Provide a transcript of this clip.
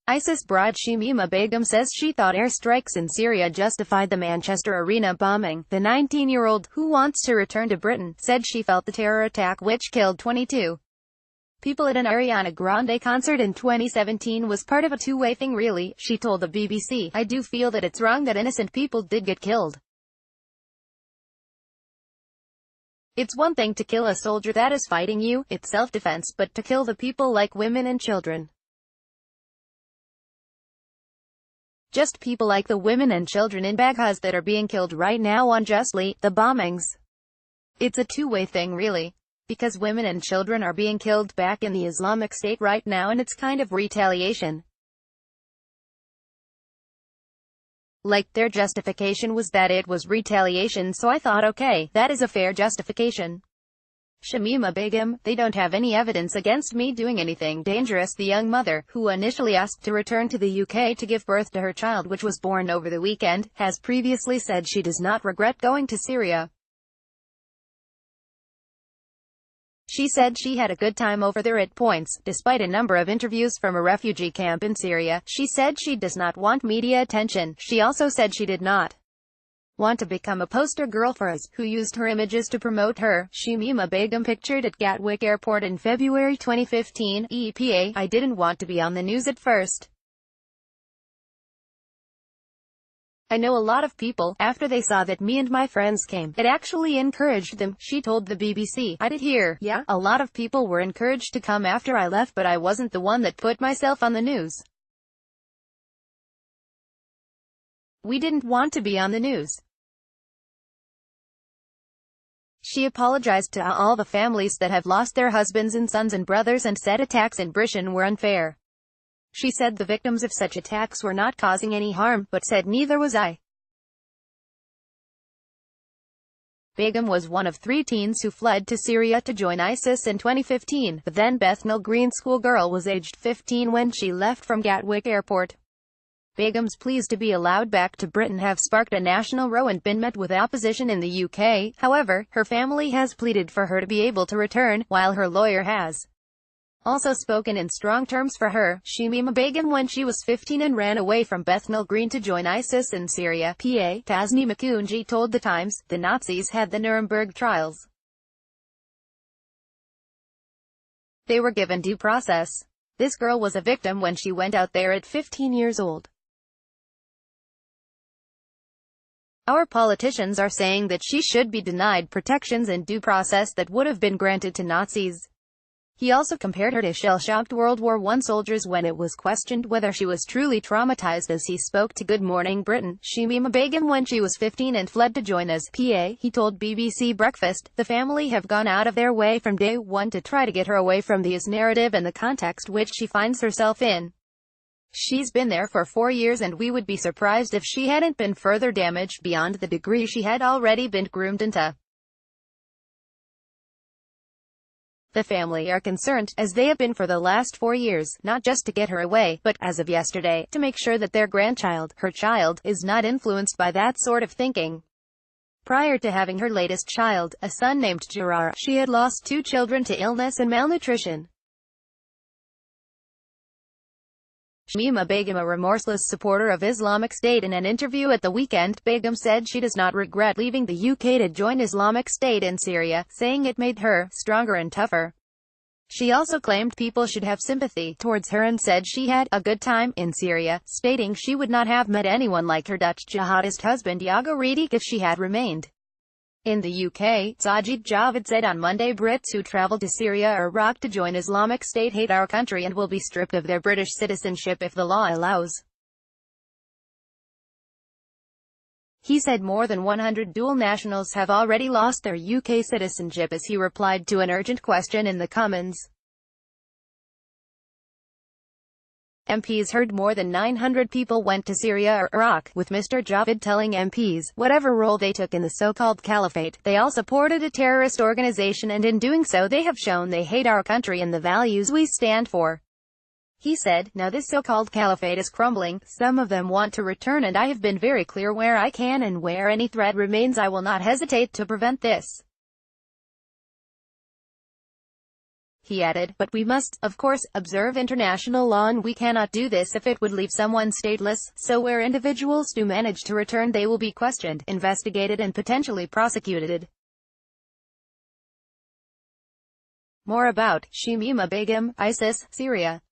ISIS bride Shamima Begum says she thought airstrikes in Syria justified the Manchester Arena bombing. The 19-year-old, who wants to return to Britain, said she felt the terror attack which killed 22 people at an Ariana Grande concert in 2017 was part of a two-way thing really, she told the BBC. I do feel that it's wrong that innocent people did get killed. It's one thing to kill a soldier that is fighting you, it's self-defense, but to kill the people like women and children. Just people like the women and children in Baghdad that are being killed right now unjustly, the bombings. It's a two-way thing really. Because women and children are being killed back in the Islamic State right now and it's kind of retaliation. Like, their justification was that it was retaliation, so I thought okay, that is a fair justification. Shamima Begum, they don't have any evidence against me doing anything dangerous. The young mother, who initially asked to return to the UK to give birth to her child which was born over the weekend, has previously said she does not regret going to Syria. She said she had a good time over there at points, despite a number of interviews from a refugee camp in Syria. She said she does not want media attention. She also said she did not want to become a poster girl for us, who used her images to promote her. Shamima Begum pictured at Gatwick Airport in February 2015, EPA, I didn't want to be on the news at first. I know a lot of people, after they saw that me and my friends came, it actually encouraged them, she told the BBC. I did hear, yeah, a lot of people were encouraged to come after I left, but I wasn't the one that put myself on the news. We didn't want to be on the news. She apologized to all the families that have lost their husbands and sons and brothers and said attacks in Britain were unfair. She said the victims of such attacks were not causing any harm, but said neither was I. Begum was one of 3 teens who fled to Syria to join ISIS in 2015. The then Bethnal Green schoolgirl was aged 15 when she left from Gatwick Airport. Begum's pleas to be allowed back to Britain have sparked a national row and been met with opposition in the UK. However, her family has pleaded for her to be able to return, while her lawyer has also spoken in strong terms for her. Shamima Begum when she was 15 and ran away from Bethnal Green to join ISIS in Syria. PA. Tasni Makunji told The Times, the Nazis had the Nuremberg trials. They were given due process. This girl was a victim when she went out there at 15 years old. Our politicians are saying that she should be denied protections and due process that would have been granted to Nazis. He also compared her to shell-shocked World War I soldiers when it was questioned whether she was truly traumatized as he spoke to Good Morning Britain. Shamima Begum when she was 15 and fled to join us. PA. He told BBC Breakfast, the family have gone out of their way from day one to try to get her away from this narrative and the context which she finds herself in. She's been there for 4 years and we would be surprised if she hadn't been further damaged beyond the degree she had already been groomed into. The family are concerned, as they have been for the last 4 years, not just to get her away, but, as of yesterday, to make sure that their grandchild, her child, is not influenced by that sort of thinking. Prior to having her latest child, a son named Gerard, she had lost 2 children to illness and malnutrition. Shamima Begum, a remorseless supporter of Islamic State, in an interview at the weekend, Begum said she does not regret leaving the UK to join Islamic State in Syria, saying it made her stronger and tougher. She also claimed people should have sympathy towards her and said she had a good time in Syria, stating she would not have met anyone like her Dutch jihadist husband Yago Redick if she had remained in the UK. Sajid Javid said on Monday Brits who traveled to Syria or Iraq to join Islamic State hate our country and will be stripped of their British citizenship if the law allows. He said more than 100 dual nationals have already lost their UK citizenship as he replied to an urgent question in the Commons. MPs heard more than 900 people went to Syria or Iraq, with Mr. Javid telling MPs, whatever role they took in the so-called caliphate, they all supported a terrorist organization and in doing so they have shown they hate our country and the values we stand for. He said, now this so-called caliphate is crumbling, some of them want to return and I have been very clear where I can and where any threat remains I will not hesitate to prevent this. He added, "But we must, of course, observe international law, and we cannot do this if it would leave someone stateless, so where individuals do manage to return they will be questioned, investigated and potentially prosecuted." More about Shamima Begum, ISIS, Syria.